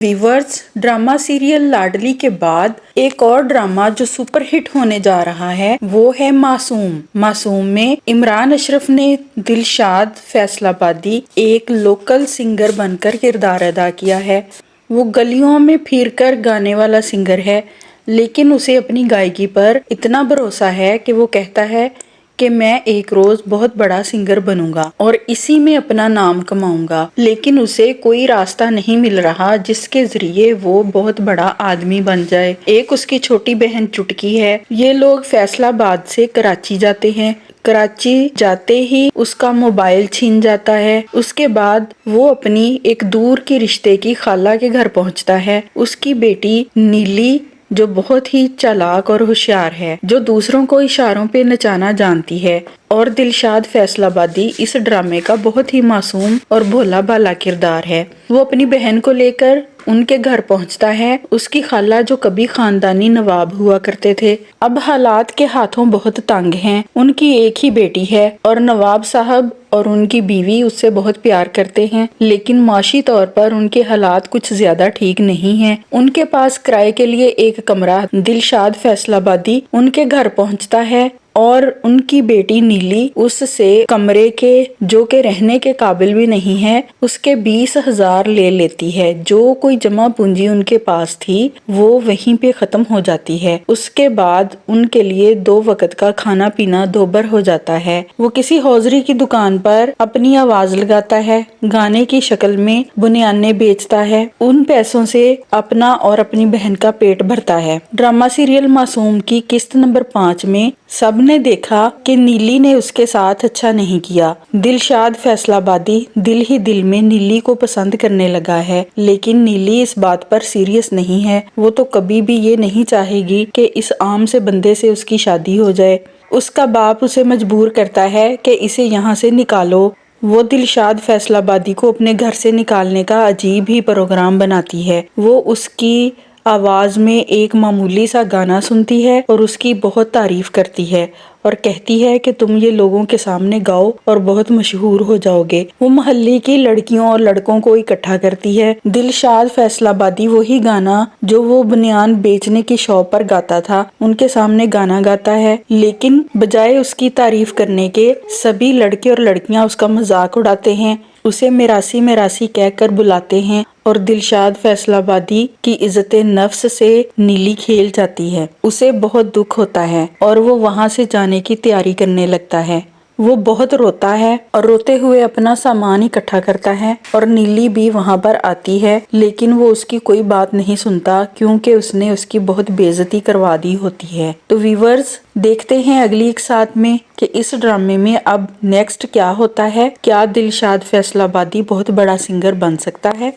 Viewers, drama serial लाडली के बाद एक और ड्रामा जो सुपर हिट होने जा रहा है वो है मासूम। मासूम में इमरान अशरफ ने दिलशाद फैसलाबादी एक लोकल सिंगर बनकर किरदार अदा किया है। वो गलियों में फिरकर गाने वाला सिंगर है, लेकिन उसे अपनी गायकी पर इतना भरोसा है कि वो कहता है कि मैं एक रोज बहुत बड़ा सिंगर बनूंगा और इसी में अपना नाम कमाऊंगा। लेकिन उसे कोई रास्ता नहीं मिल रहा जिसके जरिए वो बहुत बड़ा आदमी बन जाए। एक उसकी छोटी बहन चुटकी है। ये लोग फैसलाबाद से कराची जाते हैं। कराची जाते ही उसका मोबाइल छीन जाता है। उसके बाद वो अपनी एक दूर की रिश्ते की खाला के घर पहुंचता है। उसकी बेटी नीली जो बहुत ही चालाक और होशियार है, जो दूसरों को इशारों पे नचाना जानती है। और दिलशाद फैसलाबादी इस ड्रामे का बहुत ही मासूम और भोला भाला किरदार है। वो अपनी बहन को लेकर उनके घर पहुंचता है। उसकी खाला जो कभी खानदानी नवाब हुआ करते थे, अब हालात के हाथों बहुत तंग हैं। उनकी एक ही बेटी है और नवाब साहब और उनकी बीवी उससे बहुत प्यार करते हैं, लेकिन माशी तौर पर उनके हालात कुछ ज्यादा ठीक नहीं हैं। उनके पास किराए के लिए एक कमरा दिलशाद फैसलाबादी उनके घर पहुंचता है और उनकी बेटी नीली उससे कमरे के जो के रहने के काबिल भी नहीं है, उसके 20,000 ले लेती है। जो कोई जमा पूंजी उनके पास थी वो वहीं पे खत्म हो जाती है। उसके बाद उनके लिए 2 वक्त का खाना पीना दोबर हो जाता है। वो किसी हौजरी की दुकान पर अपनी आवाज लगाता है, गाने की शक्ल में बुनियाने बेचता है। उन पैसों से अपना और अपनी बहन का पेट भरता है। ड्रामा सीरियल मासूम की किस्त नंबर 5 में सबने देखा कि नीली ने उसके साथ अच्छा नहीं किया। दिलशाद फैसलाबादी दिल ही दिल में नीली को पसंद करने लगा है, लेकिन नीली इस बात पर सीरियस नहीं है। वो तो कभी भी ये नहीं चाहेगी कि इस आम से बंदे से उसकी शादी हो जाए। उसका बाप उसे मजबूर करता है कि इसे यहाँ से निकालो। वो दिलशाद फैसलाबादी को अपने घर से निकालने का अजीब ही प्रोग्राम बनाती है। वो उसकी आवाज में एक मामूली सा गाना सुनती है और उसकी बहुत तारीफ करती है और कहती है कि तुम ये लोगों के सामने गाओ और बहुत मशहूर हो जाओगे। वो मोहल्ले की लड़कियों और लड़कों को इकट्ठा करती है। दिलशाद फैसलाबादी वही गाना जो वो बनियान बेचने की शॉप पर गाता था, उनके सामने गाना गाता है, लेकिन बजाय उसकी तारीफ करने के सभी लड़के और लड़कियां उसका मजाक उड़ाते हैं, उसे मेरासी मेरासी कहकर बुलाते हैं और दिलशाद फैसलाबादी की इज्जते नफ्स से नीली खेल जाती है। उसे बहुत दुख होता है और वो वहां से जाने की तैयारी करने लगता है। वो बहुत रोता है और रोते हुए अपना सामान इकट्ठा करता है और नीली भी वहां पर आती है, लेकिन वो उसकी कोई बात नहीं सुनता क्योंकि उसने उसकी बहुत बेइज्जती करवा दी होती है। तो व्यूवर्स, देखते हैं अगली एक साथ में कि इस ड्रामे में अब नेक्स्ट क्या होता है। क्या दिलशाद फैसलाबादी बहुत बड़ा सिंगर बन सकता है?